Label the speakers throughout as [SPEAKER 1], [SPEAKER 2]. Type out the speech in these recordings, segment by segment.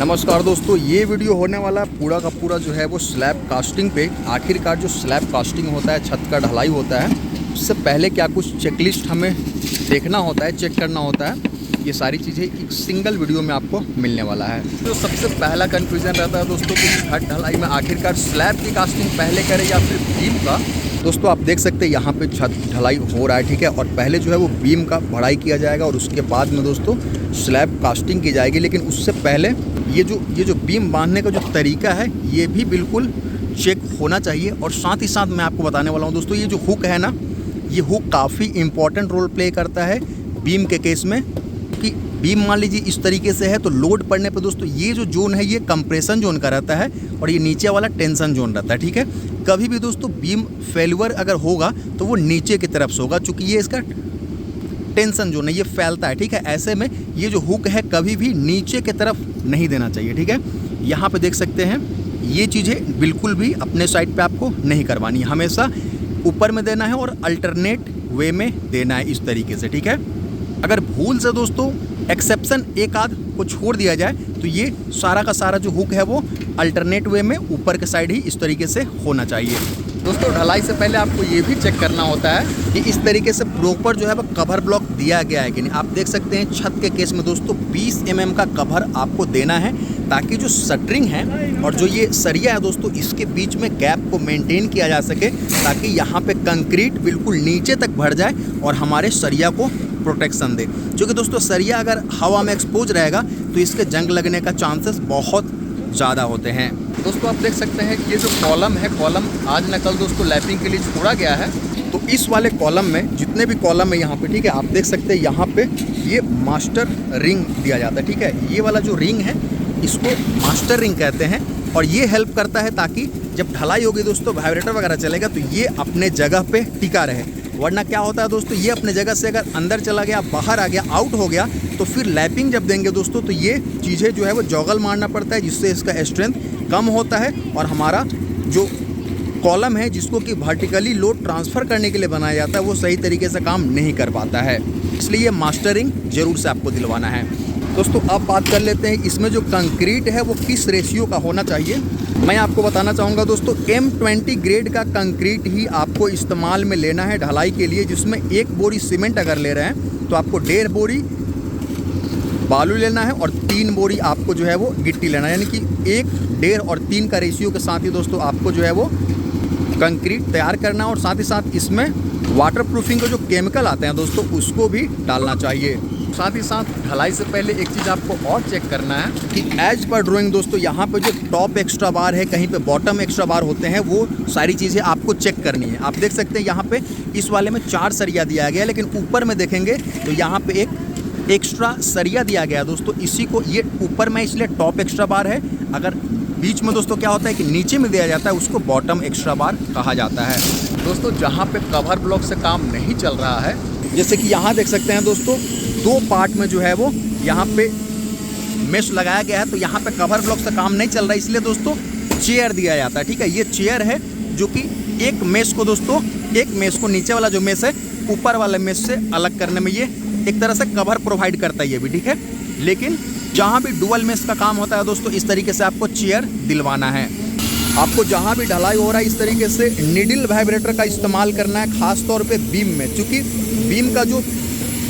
[SPEAKER 1] नमस्कार दोस्तों, ये वीडियो होने वाला है पूरा का पूरा जो है वो स्लैब कास्टिंग पे। आखिरकार जो स्लैब कास्टिंग होता है, छत का ढलाई होता है, उससे पहले क्या कुछ चेकलिस्ट हमें देखना होता है, चेक करना होता है। ये सारी चीज़ें एक सिंगल वीडियो में आपको मिलने वाला है। तो सबसे पहला कन्फ्यूज़न रहता है दोस्तों कि छत ढलाई में आखिरकार स्लैब की कास्टिंग पहले करें या फिर बीम का। दोस्तों आप देख सकते हैं यहाँ पे छत ढलाई हो रहा है, ठीक है। और पहले जो है वो बीम का बढ़ाई किया जाएगा और उसके बाद में दोस्तों स्लैब कास्टिंग की जाएगी। लेकिन उससे पहले ये जो बीम बांधने का जो तरीका है ये भी बिल्कुल चेक होना चाहिए। और साथ ही साथ मैं आपको बताने वाला हूँ दोस्तों, ये जो हुक है ना, ये हुक काफ़ी इम्पॉर्टेंट रोल प्ले करता है बीम के केस में। कि बीम मान लीजिए इस तरीके से है तो लोड पड़ने पर दोस्तों ये जो जोन है ये कंप्रेशन जोन का रहता है और ये नीचे वाला टेंशन जोन रहता है, ठीक है। कभी भी दोस्तों बीम फेल्यूर अगर होगा तो वो नीचे की तरफ से होगा, चूँकि ये इसका टेंशन जोन है, ये फैलता है, ठीक है। ऐसे में ये जो हुक है कभी भी नीचे की तरफ नहीं देना चाहिए, ठीक है। यहाँ पे देख सकते हैं ये चीज़ें बिल्कुल भी अपने साइड पे आपको नहीं करवानी है, हमेशा ऊपर में देना है और अल्टरनेट वे में देना है इस तरीके से, ठीक है। अगर भूल से दोस्तों एक्सेप्शन एक आध को छोड़ दिया जाए तो ये सारा का सारा जो हुक है वो अल्टरनेट वे में ऊपर के साइड ही इस तरीके से होना चाहिए। दोस्तों ढलाई से पहले आपको ये भी चेक करना होता है कि इस तरीके से प्रॉपर जो है वो कवर ब्लॉक दिया गया है कि नहीं। आप देख सकते हैं छत के केस में दोस्तों 20 mm का कवर आपको देना है, ताकि जो शटरिंग है और जो ये सरिया है दोस्तों इसके बीच में गैप को मेंटेन किया जा सके, ताकि यहाँ पे कंक्रीट बिल्कुल नीचे तक भर जाए और हमारे सरिया को प्रोटेक्शन दे। क्योंकि दोस्तों सरिया अगर हवा में एक्सपोज रहेगा तो इसके जंग लगने का चांसेस बहुत ज़्यादा होते हैं। दोस्तों आप देख सकते हैं कि ये जो कॉलम है, कॉलम आज न कल दोस्तों लैपिंग के लिए छोड़ा गया है। तो इस वाले कॉलम में जितने भी कॉलम है यहाँ पे, ठीक है, आप देख सकते हैं यहाँ पे ये मास्टर रिंग दिया जाता है, ठीक है। ये वाला जो रिंग है इसको मास्टर रिंग कहते हैं और ये हेल्प करता है ताकि जब ढलाई होगी दोस्तों वाइब्रेटर वगैरह चलेगा तो ये अपने जगह पे टिका रहे। वरना क्या होता है दोस्तों, ये अपने जगह से अगर अंदर चला गया, बाहर आ गया, आउट हो गया तो फिर लैपिंग जब देंगे दोस्तों तो ये चीज़ें जो है वो जॉगल मारना पड़ता है, जिससे इसका स्ट्रेंथ कम होता है और हमारा जो कॉलम है जिसको कि वर्टिकली लोड ट्रांसफ़र करने के लिए बनाया जाता है वो सही तरीके से काम नहीं कर पाता है। इसलिए मास्टरिंग ज़रूर से आपको दिलवाना है। दोस्तों अब बात कर लेते हैं इसमें जो कंक्रीट है वो किस रेशियो का होना चाहिए। मैं आपको बताना चाहूँगा दोस्तों M20 ग्रेड का कंक्रीट ही आपको इस्तेमाल में लेना है ढलाई के लिए, जिसमें 1 बोरी सीमेंट अगर ले रहे हैं तो आपको 1.5 बोरी बालू लेना है और 3 बोरी आपको जो है वो गिट्टी लेना है। यानी कि 1, 1.5 और 3 का रेशियो के साथ ही दोस्तों आपको जो है वो कंक्रीट तैयार करना है। और साथ ही साथ इसमें वाटर प्रूफिंग के जो केमिकल आते हैं दोस्तों उसको भी डालना चाहिए। साथ ही साथ ढलाई से पहले एक चीज़ आपको और चेक करना है कि एज पर ड्राइंग दोस्तों यहाँ पे जो टॉप एक्स्ट्रा बार है, कहीं पे बॉटम एक्स्ट्रा बार होते हैं, वो सारी चीज़ें आपको चेक करनी है। आप देख सकते हैं यहाँ पे इस वाले में 4 सरिया दिया गया है, लेकिन ऊपर में देखेंगे तो यहाँ पे एक एक्स्ट्रा सरिया दिया गया है दोस्तों। इसी को ये ऊपर में इसलिए टॉप एक्स्ट्रा बार है, अगर बीच में दोस्तों क्या होता है कि नीचे में दिया जाता है उसको बॉटम एक्स्ट्रा बार कहा जाता है। दोस्तों जहाँ पे कवर ब्लॉक से काम नहीं चल रहा है, जैसे कि यहाँ देख सकते हैं दोस्तों 2 पार्ट में जो है वो यहाँ पे मेश लगाया गया है, तो यहाँ पे कवर ब्लॉक से काम नहीं चल रहा है, इसलिए दोस्तों चेयर दिया जाता है, ठीक है। ये चेयर है जो कि एक मेश को दोस्तों, एक मेश को नीचे वाला जो मेश है ऊपर वाले मेश से अलग करने में ये एक तरह से कवर प्रोवाइड करता है ये भी, ठीक है। लेकिन जहाँ भी डुअल मेश का काम होता है दोस्तों इस तरीके से आपको चेयर दिलवाना है। आपको जहाँ भी ढलाई हो रहा है इस तरीके से निडल वाइब्रेटर का इस्तेमाल करना है, खास तौर पे बीम में, क्योंकि बीम का जो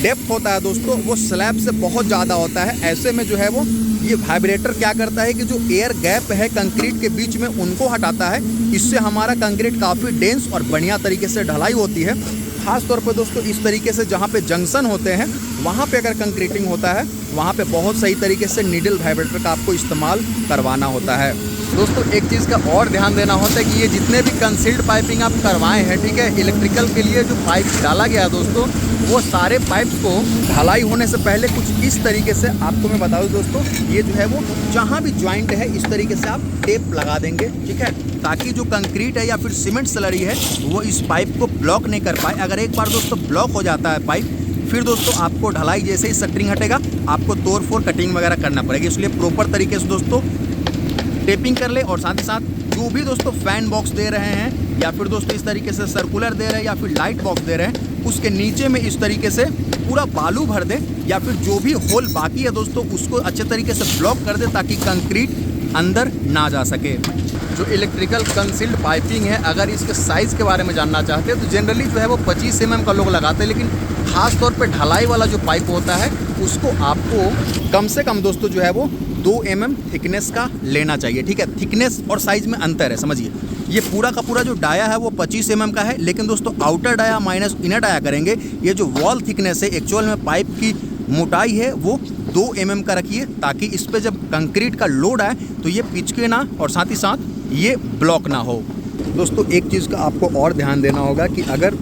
[SPEAKER 1] डेप्थ होता है दोस्तों वो स्लैब से बहुत ज़्यादा होता है। ऐसे में जो है वो ये वाइब्रेटर क्या करता है कि जो एयर गैप है कंक्रीट के बीच में उनको हटाता है। इससे हमारा कंक्रीट काफ़ी डेंस और बढ़िया तरीके से ढलाई होती है। खास तौर पर दोस्तों इस तरीके से जहाँ पे जंक्शन होते हैं वहाँ पे अगर कंक्रीटिंग होता है वहाँ पे बहुत सही तरीके से नीडल वाइब्रेटर का आपको इस्तेमाल करवाना होता है। दोस्तों एक चीज़ का और ध्यान देना होता है कि ये जितने भी कंसील्ड पाइपिंग आप करवाए हैं, ठीक है, इलेक्ट्रिकल के लिए जो पाइप डाला गया दोस्तों वो सारे पाइप्स को ढलाई होने से पहले कुछ इस तरीके से आपको मैं बता दूं दोस्तों, ये जो है वो जहाँ भी ज्वाइंट है इस तरीके से आप टेप लगा देंगे, ठीक है, ताकि जो कंक्रीट है या फिर सीमेंट स्लरी है वो इस पाइप को ब्लॉक नहीं कर पाए। अगर एक बार दोस्तों ब्लॉक हो जाता है पाइप, फिर दोस्तों आपको ढलाई जैसे ही शटरिंग हटेगा आपको तोड़ फोड़ कटिंग वगैरह करना पड़ेगी। इसलिए प्रॉपर तरीके से दोस्तों टेपिंग कर ले। और साथ ही साथ जो भी दोस्तों फैन बॉक्स दे रहे हैं या फिर दोस्तों इस तरीके से सर्कुलर दे रहे हैं या फिर लाइट बॉक्स दे रहे हैं, उसके नीचे में इस तरीके से पूरा बालू भर दे या फिर जो भी होल बाकी है दोस्तों उसको अच्छे तरीके से ब्लॉक कर दे ताकि कंक्रीट अंदर ना जा सके। जो इलेक्ट्रिकल कंसील्ड पाइपिंग है, अगर इसके साइज़ के बारे में जानना चाहते हैं तो जनरली जो है वो 25 mm का लोग लगाते हैं, लेकिन ख़ास तौर पे ढलाई वाला जो पाइप होता है उसको आपको कम से कम दोस्तों जो है वो 2 mm थिकनेस का लेना चाहिए। ठीक है, थिकनेस और साइज़ में अंतर है, समझिए। ये पूरा का पूरा जो डाया है वो 25 mm का है, लेकिन दोस्तों outer dia minus inner dia करेंगे। ये जो वॉल थिकनेस है एक्चुअल में पाइप की मोटाई है वो 2 mm का रखिए, ताकि इस पर जब कंक्रीट का लोड आए तो ये पिचके ना और साथ ही साथ ये ब्लॉक ना हो। दोस्तों एक चीज़ का आपको और ध्यान देना होगा कि अगर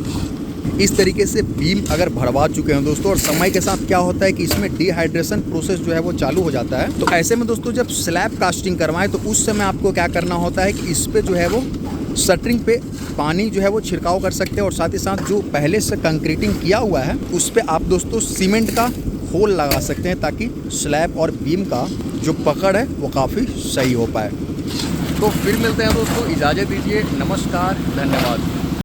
[SPEAKER 1] इस तरीके से बीम अगर भरवा चुके हैं दोस्तों और समय के साथ क्या होता है कि इसमें डिहाइड्रेशन प्रोसेस जो है वो चालू हो जाता है, तो ऐसे में दोस्तों जब स्लैब कास्टिंग करवाएं तो उस समय आपको क्या करना होता है कि इस पे जो है वो शटरिंग पे पानी जो है वो छिड़काव कर सकते हैं और साथ ही साथ जो पहले से कंक्रीटिंग किया हुआ है उस पर आप दोस्तों सीमेंट का होल लगा सकते हैं ताकि स्लैब और बीम का जो पकड़ है वो काफ़ी सही हो पाए। तो फिर मिलते हैं दोस्तों, इजाज़त दीजिए, नमस्कार, धन्यवाद।